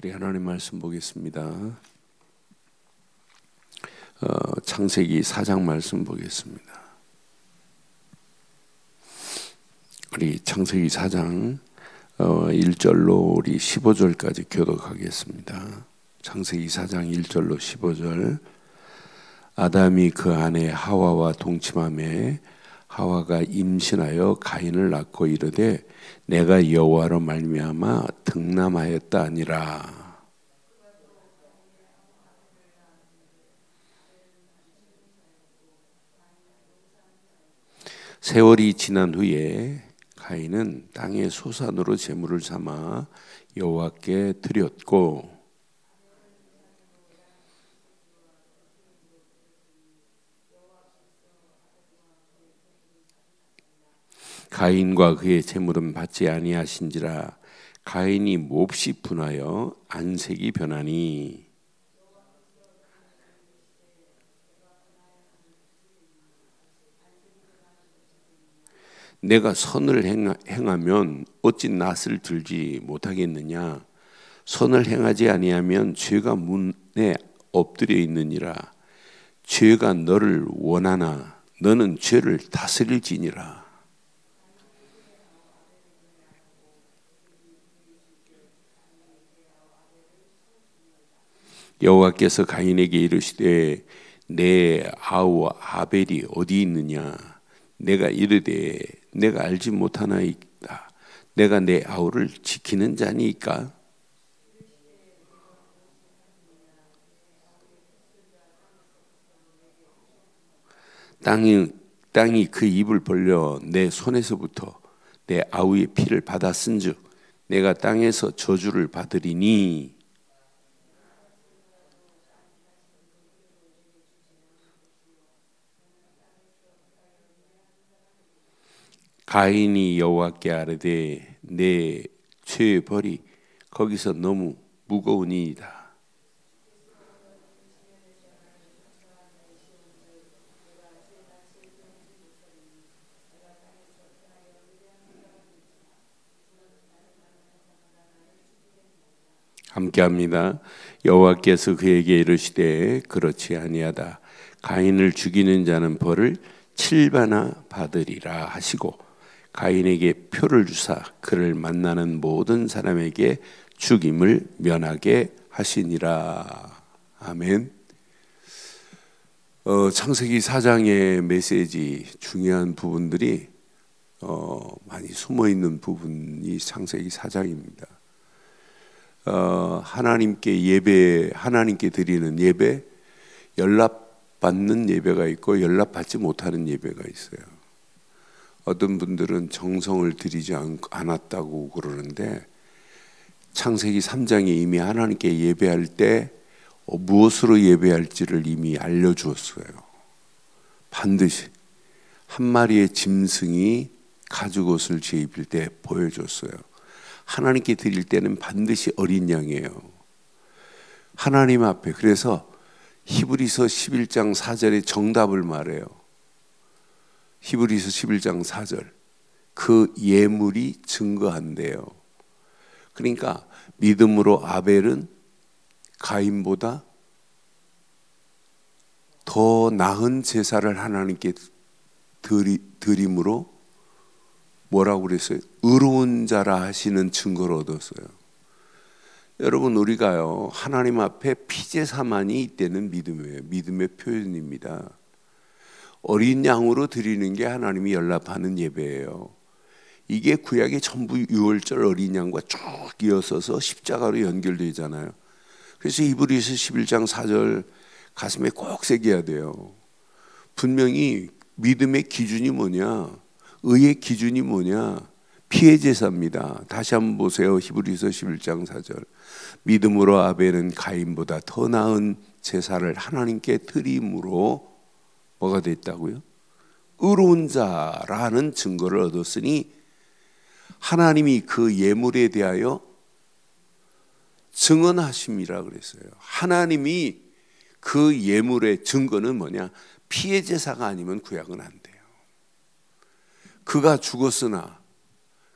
우리 하나님 말씀 보겠습니다. 창세기 4장 말씀 보겠습니다. 우리 창세기 4장 1절로 우리 15절까지 교독하겠습니다. 창세기 4장 1절로 15절. 아담이 그 아내 하와와 동침하매 하와가 임신하여 가인을 낳고 이르되 내가 여호와로 말미암아 득남하였다 하니라. 세월이 지난 후에 가인은 땅의 소산으로 제물을 삼아 여호와께 드렸고 가인과 그의 제물은 받지 아니하신지라. 가인이 몹시 분하여 안색이 변하니 내가 선을 행하면 어찌 낫을 들지 못하겠느냐. 선을 행하지 아니하면 죄가 문에 엎드려 있느니라. 죄가 너를 원하나 너는 죄를 다스릴지니라. 여호와께서 가인에게 이르시되 내 아우 아벨이 어디 있느냐. 내가 이르되 내가 알지 못하나이다. 내가 내 아우를 지키는 자니이까. 땅이 그 입을 벌려 내 손에서부터 내 아우의 피를 받았은즉 내가 땅에서 저주를 받으리니. 가인이 여호와께 아뢰되 내 죄의 벌이 거기서 너무 무거우니이다. 함께합니다. 여호와께서 그에게 이르시되 그렇지 아니하다. 가인을 죽이는 자는 벌을 7배나 받으리라 하시고 가인에게 표를 주사 그를 만나는 모든 사람에게 죽임을 면하게 하시니라. 아멘. 창세기 4장의 메시지 중요한 부분들이 많이 숨어있는 부분이 창세기 4장입니다. 하나님께 드리는 예배, 연락받는 예배가 있고 연락받지 못하는 예배가 있어요. 어떤 분들은 정성을 들이지 않았다고 그러는데 창세기 3장에 이미 하나님께 예배할 때 무엇으로 예배할지를 이미 알려주었어요. 반드시 한 마리의 짐승이 가죽옷을 제 입을 때 보여줬어요. 하나님께 드릴 때는 반드시 어린 양이에요. 하나님 앞에. 그래서 히브리서 11장 4절의 정답을 말해요. 히브리서 11장 4절. 그 예물이 증거한대요. 그러니까 믿음으로 아벨은 가인보다 더 나은 제사를 하나님께 드림으로 뭐라고 그랬어요? 의로운 자라 하시는 증거를 얻었어요. 여러분, 우리가요 하나님 앞에 피제사만이 이때는 믿음이에요. 믿음의 표현입니다. 어린 양으로 드리는 게 하나님이 연락하는 예배예요. 이게 구약의 전부 유월절 어린 양과 쭉 이어서서 십자가로 연결되잖아요. 그래서 히브리서 11장 4절 가슴에 꼭 새겨야 돼요. 분명히 믿음의 기준이 뭐냐, 의의 기준이 뭐냐, 피의 제사입니다. 다시 한번 보세요. 히브리서 11장 4절. 믿음으로 아벨은 가인보다 더 나은 제사를 하나님께 드림으로 뭐가 됐다고요? 의로운 자라는 증거를 얻었으니 하나님이 그 예물에 대하여 증언하심이라 그랬어요. 하나님이 그 예물의 증거는 뭐냐? 피의 제사가 아니면 구약은 안 돼요. 그가 죽었으나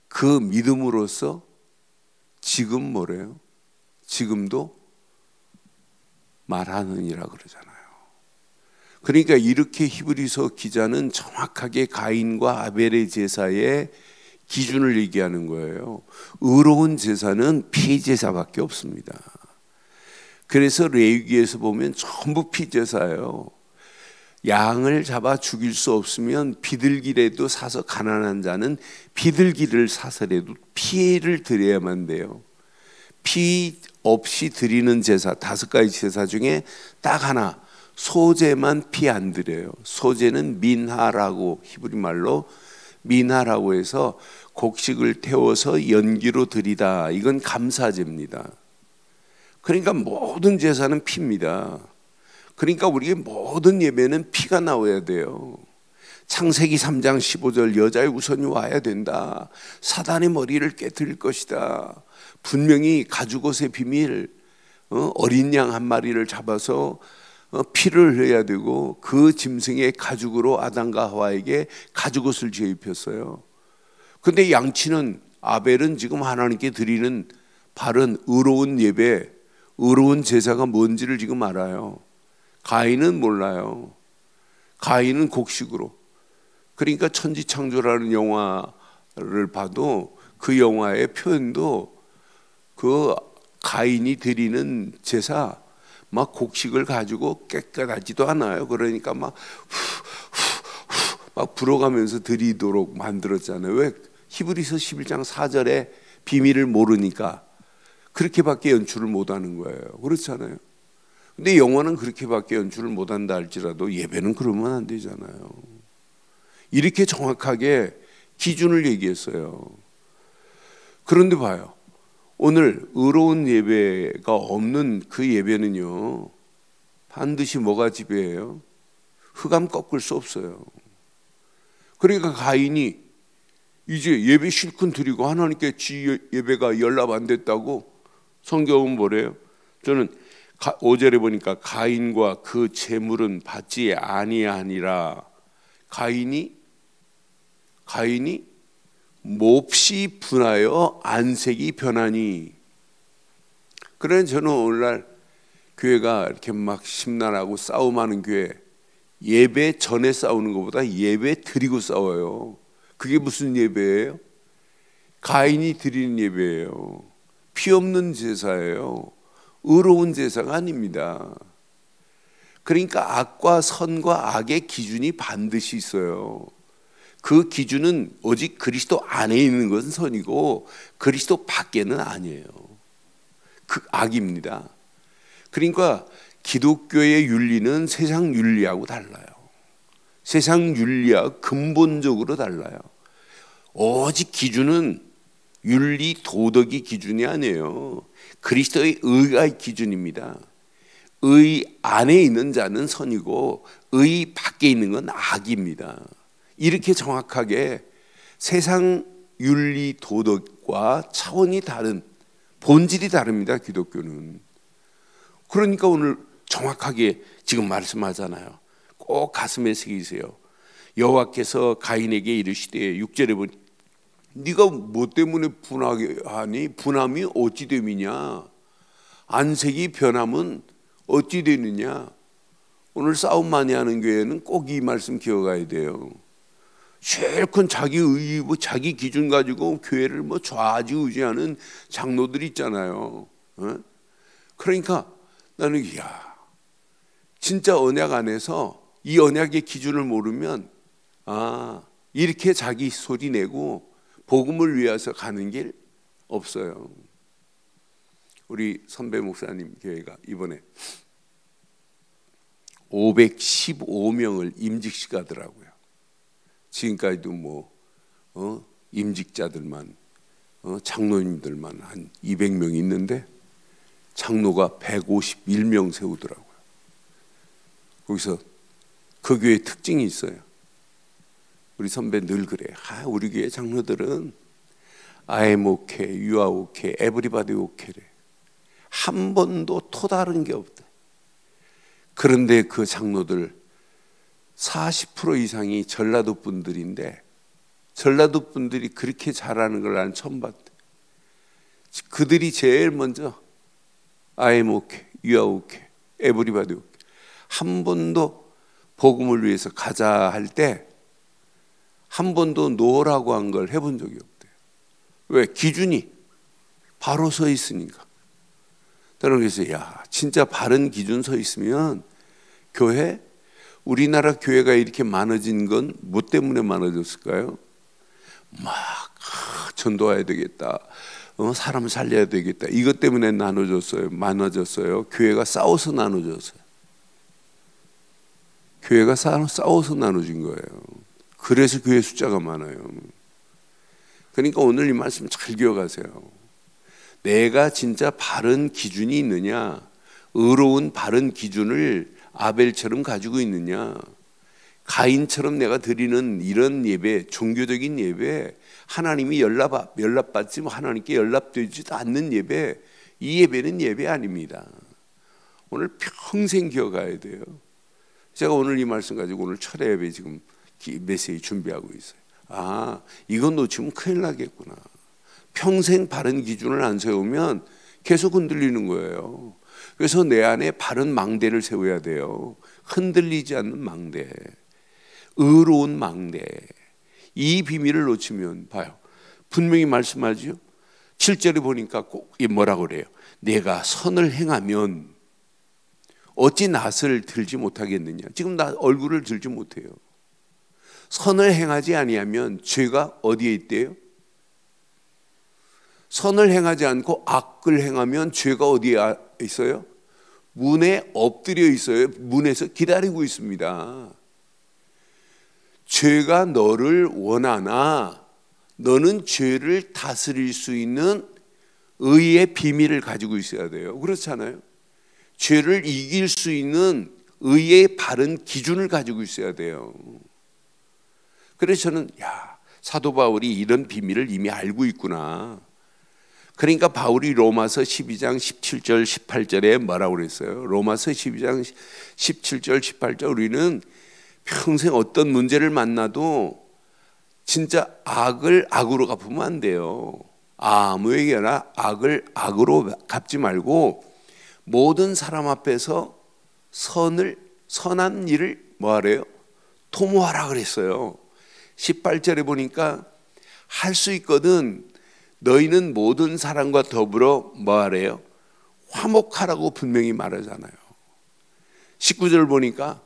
그 믿음으로써 지금 뭐래요? 지금도 말하느니라 그러잖아요. 그러니까 이렇게 히브리서 기자는 정확하게 가인과 아벨의 제사의 기준을 얘기하는 거예요. 의로운 제사는 피제사밖에 없습니다. 그래서 레위기에서 보면 전부 피제사예요. 양을 잡아 죽일 수 없으면 비둘기라도 사서, 가난한 자는 비둘기를 사서라도 피를 드려야만 돼요. 피 없이 드리는 제사, 5가지 제사 중에 딱 하나, 소제만 피 안 드려요. 소제는 민하라고, 히브리 말로 민하라고 해서 곡식을 태워서 연기로 드리다. 이건 감사제입니다. 그러니까 모든 제사는 피입니다. 그러니까 우리의 모든 예배는 피가 나와야 돼요. 창세기 3장 15절, 여자의 우선이 와야 된다. 사단의 머리를 깨뜨릴 것이다. 분명히 가죽옷의 비밀, 어린 양 한 마리를 잡아서 피를 흘려야 되고, 그 짐승의 가죽으로 아담과 하와에게 가죽옷을 입혔어요. 근데 양치는, 아벨은 지금 하나님께 드리는 바른 의로운 예배, 의로운 제사가 뭔지를 지금 알아요. 가인은 몰라요. 가인은 곡식으로. 그러니까 천지창조라는 영화를 봐도 그 영화의 표현도 그 가인이 드리는 제사 막 곡식을 가지고 깨끗하지도 않아요. 그러니까 막 불어가면서 드리도록 만들었잖아요. 왜? 히브리서 11장 4절에 비밀을 모르니까 그렇게밖에 연출을 못하는 거예요. 그렇잖아요. 근데 영화는 그렇게밖에 연출을 못한다 할지라도 예배는 그러면 안 되잖아요. 이렇게 정확하게 기준을 얘기했어요. 그런데 봐요. 오늘 의로운 예배가 없는 그 예배는요, 반드시 뭐가 지배해요? 흑암 꺾을 수 없어요. 그러니까 가인이 이제 예배 실컷 드리고 하나님께 지 예배가 연락 안 됐다고 성경은 뭐래요? 저는 5절에 보니까 가인과 그 제물은 받지 아니하니라. 가인이 몹시 분하여 안색이 변하니. 그래, 저는 오늘날 교회가 이렇게 막 심란하고 싸움하는 교회, 예배 전에 싸우는 것보다 예배 드리고 싸워요. 그게 무슨 예배예요? 가인이 드리는 예배예요. 피 없는 제사예요. 의로운 제사가 아닙니다. 그러니까 악과 선과 악의 기준이 반드시 있어요. 그 기준은 오직 그리스도 안에 있는 것은 선이고 그리스도 밖에는 아니에요. 그 악입니다. 그러니까 기독교의 윤리는 세상 윤리하고 달라요. 세상 윤리와 근본적으로 달라요. 오직 기준은 윤리 도덕이 기준이 아니에요. 그리스도의 의가 기준입니다. 의 안에 있는 자는 선이고 의 밖에 있는 건 악입니다. 이렇게 정확하게 세상 윤리 도덕과 차원이 다른, 본질이 다릅니다. 기독교는. 그러니까 오늘 정확하게 지금 말씀하잖아요. 꼭 가슴에 새기세요. 여호와께서 가인에게 이르시되, 6절에 보니 네가 뭐 때문에 분하게 하니? 분함이 어찌 됨이냐? 안색이 변함은 어찌 되느냐? 오늘 싸움 많이 하는 교회는 꼭 이 말씀 기억해야 돼요. 실컷 자기 의, 자기 기준 가지고 교회를 좌지우지하는 장로들이 있잖아요. 그러니까 나는 진짜 언약 안에서 이 언약의 기준을 모르면 이렇게 자기 소리 내고 복음을 위해서 가는 길 없어요. 우리 선배 목사님 교회가 이번에 515명을 임직시키더라고요. 지금까지도 임직자들만 장로님들만 한 200명 있는데 장로가 151명 세우더라고요. 거기서 그 교회 특징이 있어요. 우리 선배 늘 그래. 우리 교회 장로들은 I'm okay, you are okay, everybody okay래. 한 번도 토다른 게 없대. 그런데 그 장로들 40% 이상이 전라도 분들인데, 전라도 분들이 그렇게 잘하는 걸 난 처음 봤대. 그들이 제일 먼저 I am okay, you are okay, everybody okay. 한 번도 복음을 위해서 가자 할 때 한 번도 노라고 한 걸 해본 적이 없대요. 왜? 기준이 바로 서 있으니까. 저는 그래서 야, 진짜 바른 기준 서 있으면 교회, 우리나라 교회가 이렇게 많아진 건 뭐 때문에 많아졌을까요? 막 전도해야 되겠다, 사람 살려야 되겠다, 이것 때문에 많아졌어요. 교회가 싸워서 나눠졌어요. 교회가 싸워서 나눠진 거예요. 그래서 교회 숫자가 많아요. 그러니까 오늘 이 말씀 잘 기억하세요. 내가 진짜 바른 기준이 있느냐, 의로운 바른 기준을 아벨처럼 가지고 있느냐, 가인처럼 내가 드리는 이런 예배, 종교적인 예배, 하나님이 연락받지 하나님께 연락되지도 않는 예배, 이 예배는 예배 아닙니다. 오늘 평생 기억해야 돼요. 제가 오늘 이 말씀 가지고 오늘 철회 예배 지금 메시지 준비하고 있어요. 아, 이건 놓치면 큰일 나겠구나. 평생 바른 기준을 안 세우면 계속 흔들리는 거예요. 그래서 내 안에 바른 망대를 세워야 돼요. 흔들리지 않는 망대, 의로운 망대. 이 비밀을 놓치면 봐요, 분명히 말씀하죠. 7절에 보니까 꼭 뭐라고 그래요? 내가 선을 행하면 어찌 낯을 들지 못하겠느냐. 지금 나 얼굴을 들지 못해요. 선을 행하지 아니하면 죄가 어디에 있대요? 선을 행하지 않고 악을 행하면 죄가 어디에 있어요? 문에 엎드려 있어요. 문에서 기다리고 있습니다. 죄가 너를 원하나 너는 죄를 다스릴 수 있는 의의 비밀을 가지고 있어야 돼요. 그렇잖아요. 죄를 이길 수 있는 의의 바른 기준을 가지고 있어야 돼요. 그래서 저는 사도 바울이 이런 비밀을 이미 알고 있구나. 그러니까 바울이 로마서 12장 17절 18절에 뭐라고 그랬어요? 로마서 12장 17절 18절, 우리는 평생 어떤 문제를 만나도 진짜 악을 악으로 갚으면 안 돼요. 아무에게나 악을 악으로 갚지 말고 모든 사람 앞에서 선한 일을 뭐하래요? 도모하라 그랬어요. 18절에 보니까 할 수 있거든 너희는 모든 사람과 더불어 뭐하래요? 화목하라고 분명히 말하잖아요. 19절 보니까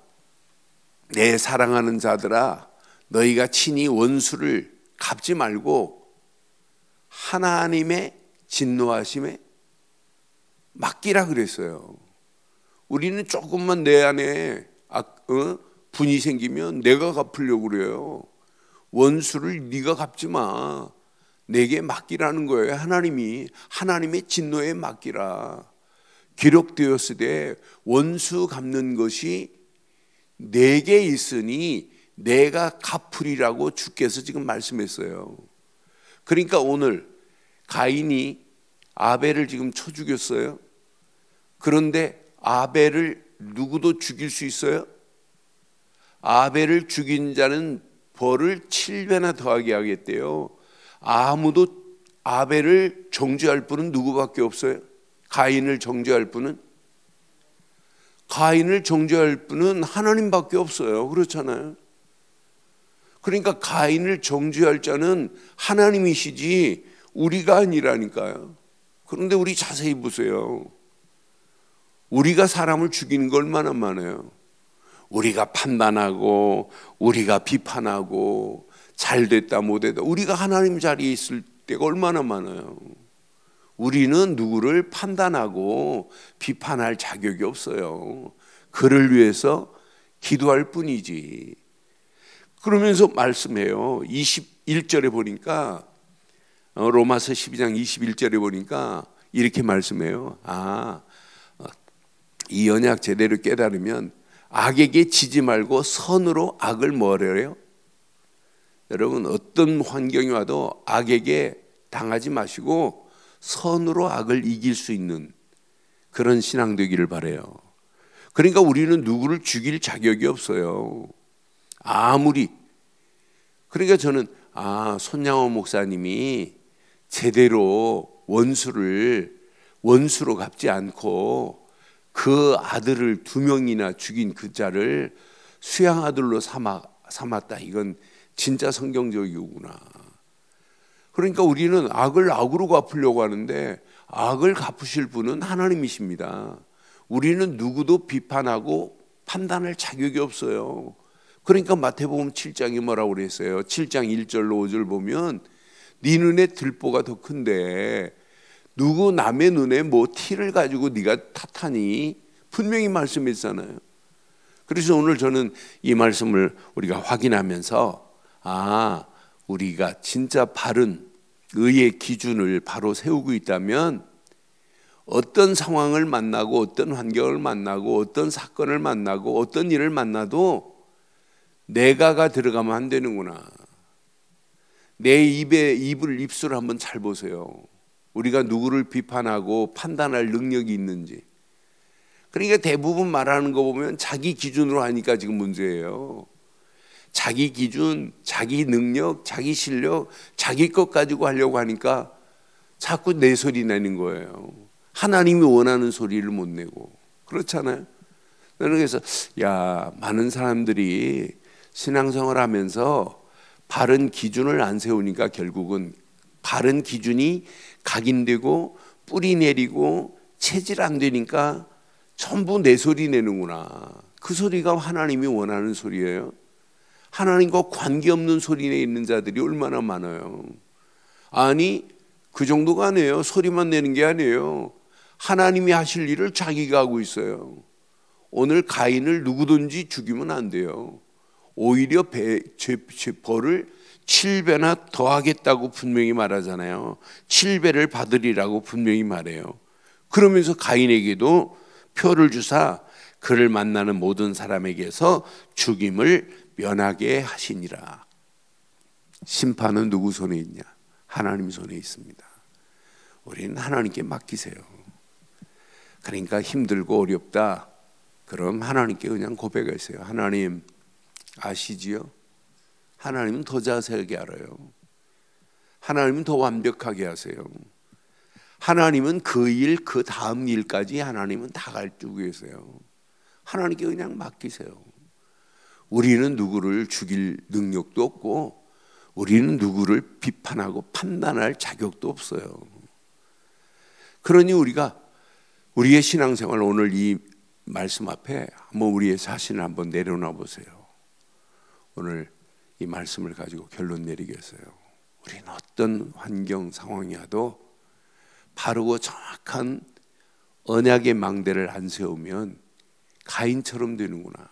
내 사랑하는 자들아 너희가 친히 원수를 갚지 말고 하나님의 진노하심에 맡기라 그랬어요. 우리는 조금만 내 안에 분이 생기면 내가 갚으려고 그래요. 원수를 네가 갚지 마, 내게 맡기라는 거예요. 하나님의 진노에 맡기라. 기록되었으되 원수 갚는 것이 내게 있으니 내가 갚으리라고 주께서 지금 말씀했어요. 그러니까 오늘 가인이 아벨을 지금 쳐 죽였어요. 그런데 아벨을 누구도 죽일 수 있어요? 아벨을 죽인 자는 벌을 7배나 더하게 하겠대요. 아무도 아벨을 정죄할 분은 누구밖에 없어요? 가인을 정죄할 분은 하나님밖에 없어요. 그렇잖아요. 그러니까 가인을 정죄할 자는 하나님이시지 우리가 아니라니까요. 그런데 우리 자세히 보세요. 우리가 사람을 죽이는 거 얼마나 많아요. 우리가 판단하고 우리가 비판하고 잘됐다 못됐다, 우리가 하나님 자리에 있을 때가 얼마나 많아요. 우리는 누구를 판단하고 비판할 자격이 없어요. 그를 위해서 기도할 뿐이지. 그러면서 말씀해요. 21절에 보니까, 로마서 12장 21절에 보니까 이렇게 말씀해요. 이 언약 제대로 깨달으면 악에게 지지 말고 선으로 악을 뭐래요? 여러분, 어떤 환경이 와도 악에게 당하지 마시고 선으로 악을 이길 수 있는 그런 신앙 되기를 바라요. 그러니까 우리는 누구를 죽일 자격이 없어요. 그러니까 저는 손양호 목사님이 제대로 원수로 갚지 않고 그 아들을 2명이나 죽인 그 자를 수양아들로 삼았다. 이건 진짜 성경적이구나. 그러니까 우리는 악을 악으로 갚으려고 하는데 악을 갚으실 분은 하나님이십니다. 우리는 누구도 비판하고 판단할 자격이 없어요. 그러니까 마태복음 7장이 뭐라고 그랬어요? 7장 1절로 5절 보면 네 눈에 들보가 더 큰데 누구 남의 눈에 뭐 티를 가지고 네가 탓하니? 분명히 말씀했잖아요. 그래서 오늘 저는 이 말씀을 우리가 확인하면서 우리가 진짜 바른 의의 기준을 바로 세우고 있다면 어떤 상황을 만나고 어떤 환경을 만나고 어떤 사건을 만나고 어떤 일을 만나도 내가가 들어가면 안 되는구나. 내 입술 한번 잘 보세요. 우리가 누구를 비판하고 판단할 능력이 있는지. 그러니까 대부분 말하는 거 보면 자기 기준으로 하니까 지금 문제예요. 자기 기준, 자기 능력, 자기 실력, 자기 것 가지고 하려고 하니까 자꾸 내 소리 내는 거예요. 하나님이 원하는 소리를 못 내고. 그렇잖아요. 나는 그래서 많은 사람들이 신앙생활 하면서 바른 기준을 안 세우니까 결국은 바른 기준이 각인되고 뿌리 내리고 체질 안 되니까 전부 내 소리 내는구나. 그 소리가 하나님이 원하는 소리예요. 하나님과 관계없는 소리 내는 자들이 얼마나 많아요. 아니 그 정도가 아니에요. 소리만 내는 게 아니에요. 하나님이 하실 일을 자기가 하고 있어요. 오늘 가인을 누구든지 죽이면 안 돼요. 오히려 벌을 7배나 더하겠다고 분명히 말하잖아요. 7배를 받으리라고 분명히 말해요. 그러면서 가인에게도 표를 주사 그를 만나는 모든 사람에게서 죽임을 면하게 하시니라. 심판은 누구 손에 있냐? 하나님 손에 있습니다. 우리는 하나님께 맡기세요. 그러니까 힘들고 어렵다. 그럼 하나님께 그냥 고백하세요. 하나님 아시지요? 하나님은 더 자세하게 알아요. 하나님은 더 완벽하게 하세요. 하나님은 그 일, 그 다음 일까지 하나님은 다 가르치고 계세요. 하나님께 그냥 맡기세요. 우리는 누구를 죽일 능력도 없고 우리는 누구를 비판하고 판단할 자격도 없어요. 그러니 우리가 우리의 신앙생활 오늘 이 말씀 앞에 한번 우리의 자신을 한번 내려놔 보세요. 오늘 이 말씀을 가지고 결론 내리겠어요. 우리는 어떤 환경 상황이라도 바르고 정확한 언약의 망대를 안 세우면 가인처럼 되는구나.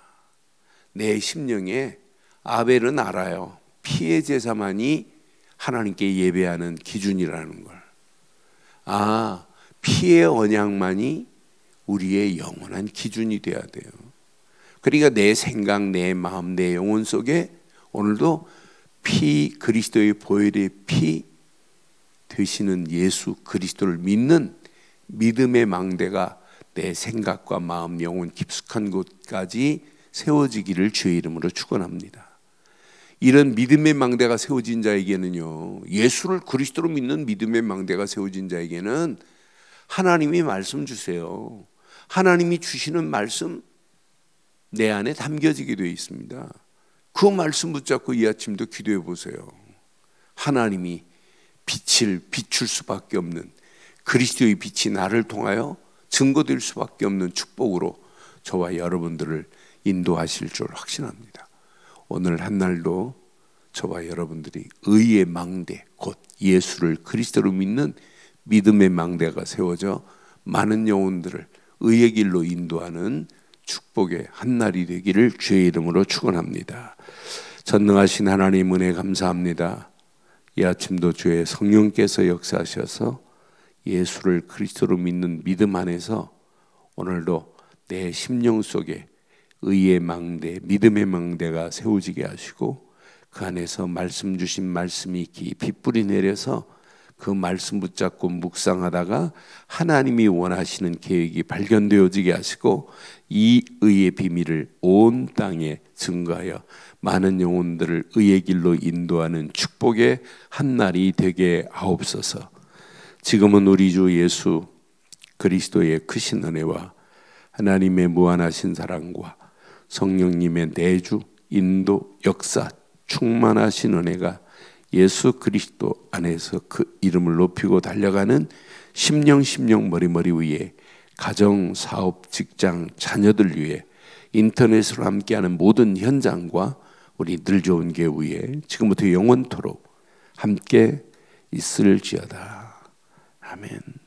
내 심령에 아벨은 알아요. 피의 제사만이 하나님께 예배하는 기준이라는 걸. 피의 언약만이 우리의 영원한 기준이 되어야 돼요. 그러니까 내 생각, 내 마음, 내 영혼 속에 오늘도 그리스도의 보혈의 피 되시는 예수 그리스도를 믿는 믿음의 망대가 내 생각과 마음, 영혼 깊숙한 곳까지 세워지기를 주의 이름으로 축원합니다. 이런 믿음의 망대가 세워진 자에게는요, 예수를 그리스도로 믿는 믿음의 망대가 세워진 자에게는 하나님이 말씀 주세요. 하나님이 주시는 말씀 내 안에 담겨지게 되어 있습니다. 그 말씀 붙잡고 이 아침도 기도해 보세요. 하나님이 빛을 비출 수밖에 없는 그리스도의 빛이 나를 통하여 증거될 수밖에 없는 축복으로 저와 여러분들을 인도하실 줄 확신합니다. 오늘 한 날도 저와 여러분들이 의의 망대, 곧 예수를 그리스도로 믿는 믿음의 망대가 세워져 많은 영혼들을 의의 길로 인도하는 축복의 한 날이 되기를 주의 이름으로 축원합니다. 전능하신 하나님 은혜 감사합니다. 이 아침도 주의 성령께서 역사하셔서 예수를 그리스도로 믿는 믿음 안에서 오늘도 내 심령 속에 의의 망대, 믿음의 망대가 세워지게 하시고 그 안에서 말씀 주신 말씀이 깊이 뿌리 내려서 그 말씀 붙잡고 묵상하다가 하나님이 원하시는 계획이 발견되어지게 하시고 이 의의 비밀을 온 땅에 증거하여 많은 영혼들을 의의 길로 인도하는 축복의 한 날이 되게 하옵소서. 지금은 우리 주 예수 그리스도의 크신 은혜와 하나님의 무한하신 사랑과 성령님의 내주, 인도, 역사, 충만하신 은혜가 예수 그리스도 안에서 그 이름을 높이고 달려가는 심령 머리 위에 가정, 사업, 직장, 자녀들 위해 인터넷으로 함께하는 모든 현장과 우리 늘 좋은 교회 위에 지금부터 영원토록 함께 있을지어다. 아멘.